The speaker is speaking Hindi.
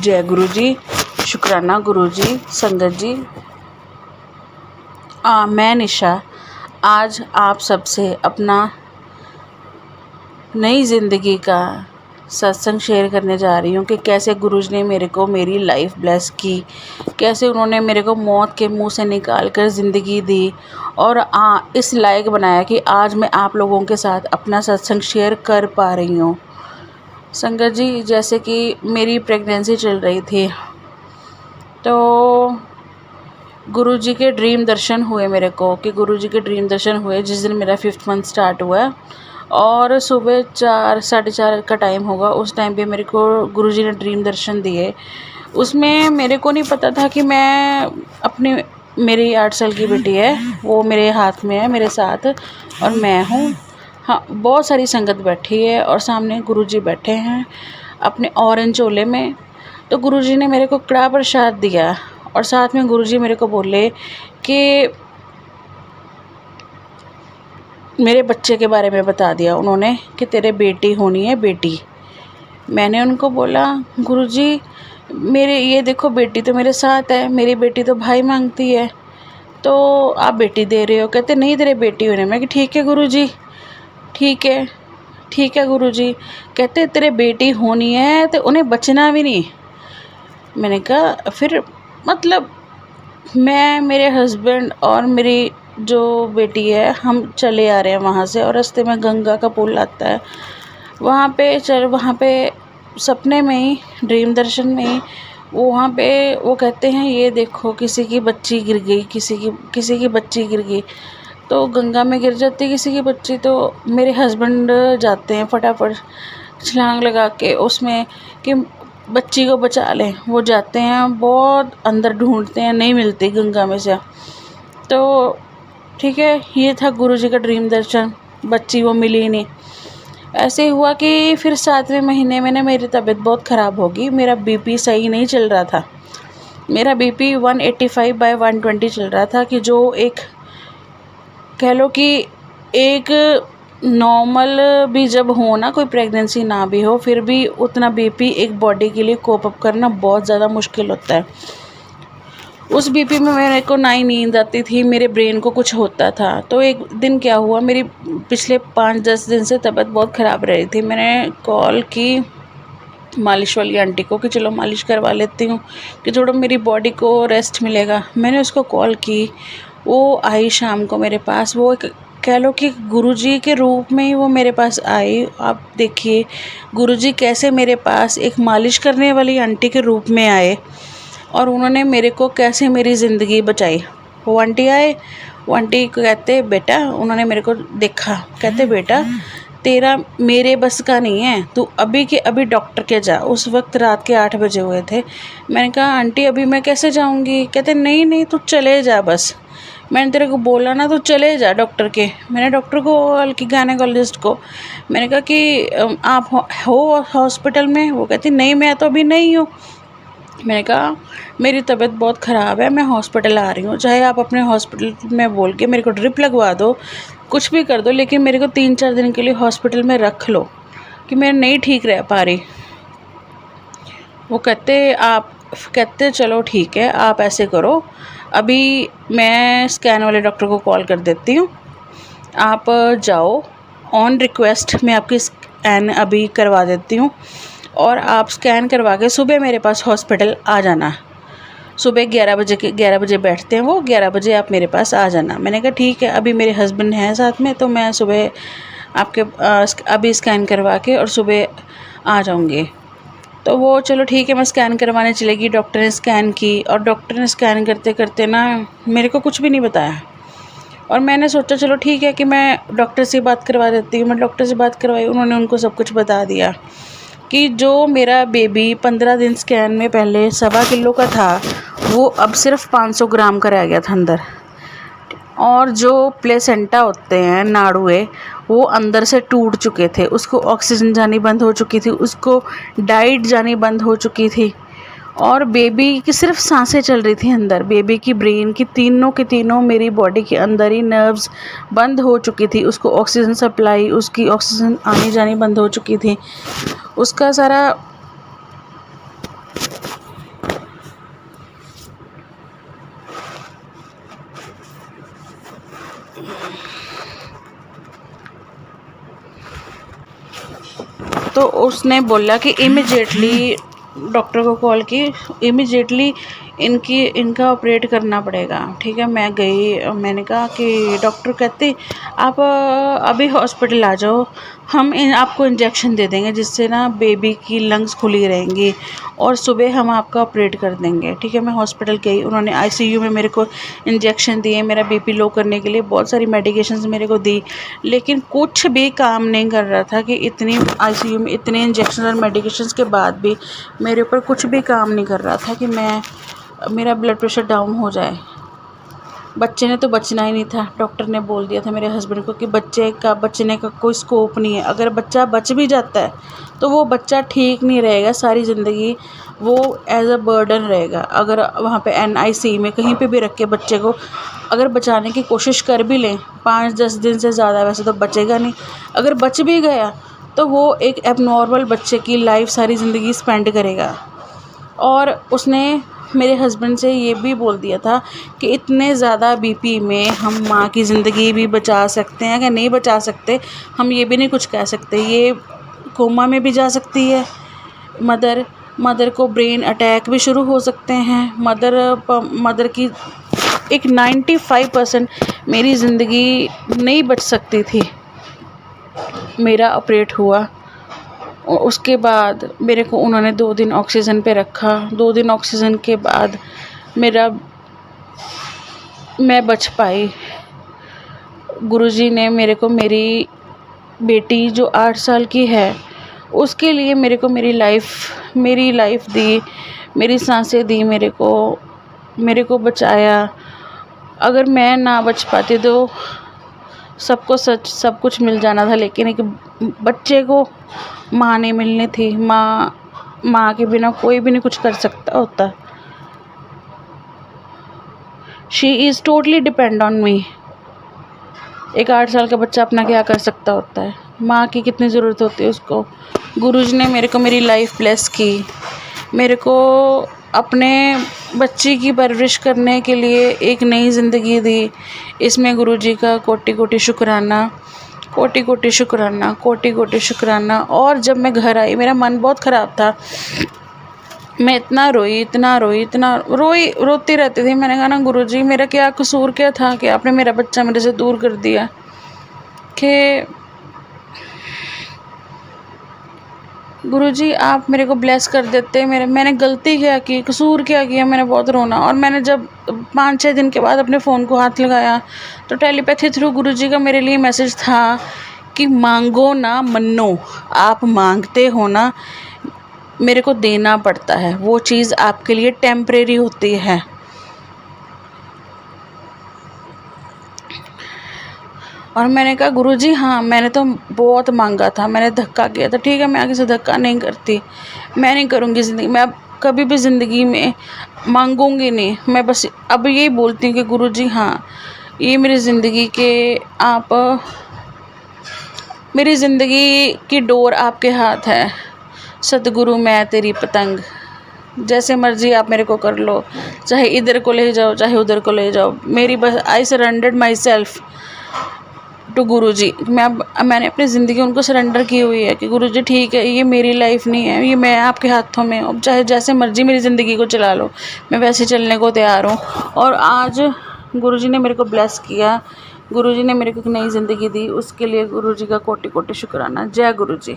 जय गुरु जी, शुक्राना गुरु जी, संगत जी। मैं निशा आज आप सबसे अपना नई ज़िंदगी का सत्संग शेयर करने जा रही हूँ कि कैसे गुरुजी ने मेरे को मेरी लाइफ ब्लेस की, कैसे उन्होंने मेरे को मौत के मुंह से निकाल कर ज़िंदगी दी और इस लायक बनाया कि आज मैं आप लोगों के साथ अपना सत्संग शेयर कर पा रही हूँ। संगत जी, जैसे कि मेरी प्रेगनेंसी चल रही थी तो गुरुजी के ड्रीम दर्शन हुए मेरे को, कि गुरुजी के ड्रीम दर्शन हुए जिस दिन मेरा 5th मंथ स्टार्ट हुआ और सुबह 4 साढ़े 4 का टाइम होगा। उस टाइम पे मेरे को गुरुजी ने ड्रीम दर्शन दिए। उसमें मेरे को नहीं पता था कि मैं मेरी 8 साल की बेटी है, वो मेरे हाथ में है, मेरे साथ, और मैं हूँ। हाँ, बहुत सारी संगत बैठी है और सामने गुरुजी बैठे हैं अपने ऑरेंज चोले में। तो गुरुजी ने मेरे को कड़ा प्रसाद दिया और साथ में गुरुजी मेरे को बोले कि मेरे बच्चे के बारे में बता दिया उन्होंने कि तेरे बेटी होनी है, बेटी। मैंने उनको बोला, गुरुजी मेरे ये देखो, बेटी तो मेरे साथ है, मेरी बेटी तो भाई मांगती है, तो आप बेटी दे रहे हो। कहते नहीं, तेरे बेटी होने। मैं कि ठीक है गुरुजी, ठीक है गुरुजी। कहते तेरे बेटी होनी है तो उन्हें बचना भी नहीं। मैंने कहा फिर मतलब मैं, मेरे हस्बैंड और मेरी जो बेटी है, हम चले आ रहे हैं वहाँ से और रास्ते में गंगा का पुल आता है। वहाँ पे सपने में ही, ड्रीम दर्शन में ही वहाँ पे वो कहते हैं ये देखो किसी की बच्ची गिर गई, किसी की बच्ची गिर गई। तो गंगा में गिर जाती किसी की बच्ची तो मेरे हस्बैंड जाते हैं फटाफट छलांग लगा के उसमें कि बच्ची को बचा लें। वो जाते हैं, बहुत अंदर ढूंढते हैं, नहीं मिलती गंगा में से। तो ठीक है, ये था गुरुजी का ड्रीम दर्शन, बच्ची वो मिली ही नहीं। ऐसे हुआ कि फिर 7वें महीने में ना मेरी तबीयत बहुत ख़राब होगी। मेरा बीपी सही नहीं चल रहा था, मेरा बीपी 185/120 चल रहा था, कि जो एक कह लो कि एक नॉर्मल भी जब हो ना, कोई प्रेगनेंसी ना भी हो, फिर भी उतना बीपी एक बॉडी के लिए कोप अप करना बहुत ज़्यादा मुश्किल होता है। उस बीपी में मेरे को ना ही नींद आती थी, मेरे ब्रेन को कुछ होता था। तो एक दिन क्या हुआ, मेरी पिछले 5-10 दिन से तबीयत बहुत ख़राब रही थी। मैंने कॉल की मालिश वाली आंटी को कि चलो मालिश करवा लेती हूँ कि थोड़ा मेरी बॉडी को रेस्ट मिलेगा। मैंने उसको कॉल की, वो आई शाम को मेरे पास। वो एक कह लो कि गुरुजी के रूप में ही वो मेरे पास आई। आप देखिए गुरुजी कैसे मेरे पास एक मालिश करने वाली आंटी के रूप में आए और उन्होंने मेरे को कैसे मेरी ज़िंदगी बचाई। वो आंटी आए, वो आंटी को कहते बेटा, उन्होंने मेरे को देखा, कहते बेटा तेरा मेरे बस का नहीं है, तू अभी के अभी डॉक्टर के जा। उस वक्त रात के 8 बजे हुए थे। मैंने कहा आंटी अभी मैं कैसे जाऊंगी? कहते नहीं तू चले जा बस, मैंने तेरे को बोला ना, तू चले जा डॉक्टर के। मैंने डॉक्टर को कॉल की, गायनेकोलॉजिस्ट को। मैंने कहा कि आप हो हॉस्पिटल में? वो कहती नहीं मैं तो अभी नहीं हूँ। मैंने कहा मेरी तबीयत बहुत ख़राब है, मैं हॉस्पिटल आ रही हूँ, चाहे आप अपने हॉस्पिटल में बोल के मेरे को ड्रिप लगवा दो, कुछ भी कर दो, लेकिन मेरे को 3-4 दिन के लिए हॉस्पिटल में रख लो कि मैं नहीं ठीक रह पा रही। वो कहते चलो ठीक है, आप ऐसे करो, अभी मैं स्कैन वाले डॉक्टर को कॉल कर देती हूँ, आप जाओ, ऑन रिक्वेस्ट मैं आपकी स्कैन अभी करवा देती हूँ और आप स्कैन करवा के सुबह मेरे पास हॉस्पिटल आ जाना। सुबह 11 बजे बैठते हैं वो, 11 बजे आप मेरे पास आ जाना। मैंने कहा ठीक है, अभी मेरे हस्बैंड हैं साथ में, तो मैं सुबह आपके अभी स्कैन करवा के और सुबह आ जाऊँगी। तो वो चलो ठीक है, मैं स्कैन करवाने चलेगी। डॉक्टर ने स्कैन की और डॉक्टर ने स्कैन करते करते ना मेरे को कुछ भी नहीं बताया और मैंने सोचा चलो ठीक है कि मैं डॉक्टर से बात करवा देती हूँ। मैं डॉक्टर से बात करवाई, उन्होंने उनको सब कुछ बता दिया कि जो मेरा बेबी 15 दिन स्कैन में पहले 1.25 किलो का था, वो अब सिर्फ 500 ग्राम का रह गया था अंदर। और जो प्लेसेंटा होते हैं, नाड़ुए, वो अंदर से टूट चुके थे, उसको ऑक्सीजन जानी बंद हो चुकी थी, उसको डाइट जानी बंद हो चुकी थी और बेबी की सिर्फ सांसें चल रही थी अंदर। बेबी की ब्रेन की तीनों के तीनों मेरी बॉडी के अंदर ही नर्व्स बंद हो चुकी थी, उसको ऑक्सीजन सप्लाई, उसकी ऑक्सीजन आनी जानी बंद हो चुकी थी। उसका सारा तो उसने बोला कि इमिजिएटली, डॉक्टर को कॉल की, इमिजिएटली इनका ऑपरेट करना पड़ेगा। ठीक है, मैं गई, मैंने कहा कि डॉक्टर कहते आप अभी हॉस्पिटल आ जाओ, हम आपको इंजेक्शन दे देंगे जिससे ना बेबी की लंग्स खुली रहेंगी और सुबह हम आपका ऑपरेट कर देंगे। ठीक है, मैं हॉस्पिटल गई, उन्होंने आईसीयू में मेरे को इंजेक्शन दिए, मेरा बीपी लो करने के लिए बहुत सारी मेडिकेशंस मेरे को दी, लेकिन कुछ भी काम नहीं कर रहा था कि इतनी आईसीयू में इतने इंजेक्शन और मेडिकेशंस के बाद भी मेरे ऊपर कुछ भी काम नहीं कर रहा था कि मेरा ब्लड प्रेशर डाउन हो जाए। बच्चे ने तो बचना ही नहीं था। डॉक्टर ने बोल दिया था मेरे हस्बैंड को कि बचने का कोई स्कोप नहीं है। अगर बच्चा बच भी जाता है तो वो बच्चा ठीक नहीं रहेगा, सारी ज़िंदगी वो एज अ बर्डन रहेगा। अगर वहाँ पे एनआईसी में कहीं पे भी रख के बच्चे को अगर बचाने की कोशिश कर भी लें, 5-10 दिन से ज़्यादा वैसे तो बचेगा नहीं। अगर बच भी गया तो वो एक एबनॉर्मल बच्चे की लाइफ सारी ज़िंदगी स्पेंड करेगा। और उसने मेरे हस्बैंड से ये भी बोल दिया था कि इतने ज़्यादा बीपी में हम माँ की ज़िंदगी भी बचा सकते हैं कि नहीं बचा सकते, हम ये भी नहीं कुछ कह सकते। ये कोमा में भी जा सकती है मदर को ब्रेन अटैक भी शुरू हो सकते हैं। मदर की एक 95% मेरी ज़िंदगी नहीं बच सकती थी। मेरा ऑपरेट हुआ और उसके बाद मेरे को उन्होंने 2 दिन ऑक्सीजन पे रखा। 2 दिन ऑक्सीजन के बाद मैं बच पाई। गुरुजी ने मेरे को मेरी बेटी जो 8 साल की है उसके लिए मेरे को मेरी लाइफ दी, मेरी सांसें दी, मेरे को बचाया। अगर मैं ना बच पाती तो सबको सब कुछ मिल जाना था, लेकिन एक बच्चे को माँ नहीं मिलनी थी। माँ के बिना कोई भी नहीं कुछ कर सकता होता। She is totally depend on me. एक 8 साल का बच्चा अपना क्या कर सकता होता है, माँ की कितनी ज़रूरत होती है उसको। गुरुजी ने मेरे को मेरी लाइफ ब्लेस की, मेरे को अपने बच्ची की परवरिश करने के लिए एक नई ज़िंदगी दी। इसमें गुरुजी का कोटि कोटि शुक्राना, कोटि कोटि शुक्राना, कोटि कोटि शुक्राना। और जब मैं घर आई मेरा मन बहुत ख़राब था, मैं इतना रोई, रोती रहती थी। मैंने कहा ना गुरुजी मेरा क्या कसूर क्या था कि आपने मेरा बच्चा मेरे से दूर कर दिया, कि गुरुजी आप मेरे को ब्लेस कर देते। मैंने गलती क्या की, कसूर क्या किया। मैंने बहुत रोना। और मैंने जब 5-6 दिन के बाद अपने फ़ोन को हाथ लगाया तो टेलीपैथी थ्रू गुरुजी का मेरे लिए मैसेज था कि मांगो ना मन्नो, आप मांगते हो ना, मेरे को देना पड़ता है। वो चीज़ आपके लिए टेम्परेरी होती है। और मैंने कहा गुरुजी हाँ मैंने तो बहुत मांगा था, मैंने धक्का किया था। ठीक है, मैं आगे से धक्का नहीं करती, मैं नहीं करूँगी ज़िंदगी में, अब कभी भी ज़िंदगी में मांगूंगी नहीं। मैं बस अब यही बोलती हूँ कि गुरुजी हाँ ये मेरी ज़िंदगी के आप, मेरी ज़िंदगी की डोर आपके हाथ है। सतगुरु मैं तेरी पतंग, जैसे मर्ज़ी आप मेरे को कर लो, चाहे इधर को ले जाओ चाहे उधर को ले जाओ। मेरी बस आई सरेंडर्ड माई सेल्फ टू गुरुजी। मैंने अपनी ज़िंदगी उनको सरेंडर की हुई है कि गुरुजी ठीक है ये मेरी लाइफ नहीं है, ये मैं आपके हाथों में हूँ। चाहे जैसे मर्ज़ी मेरी ज़िंदगी को चला लो, मैं वैसे चलने को तैयार हूँ। और आज गुरुजी ने मेरे को ब्लेस किया, गुरुजी ने मेरे को एक नई ज़िंदगी दी, उसके लिए गुरुजी का कोटि कोटि शुक्राना। जय गुरुजी।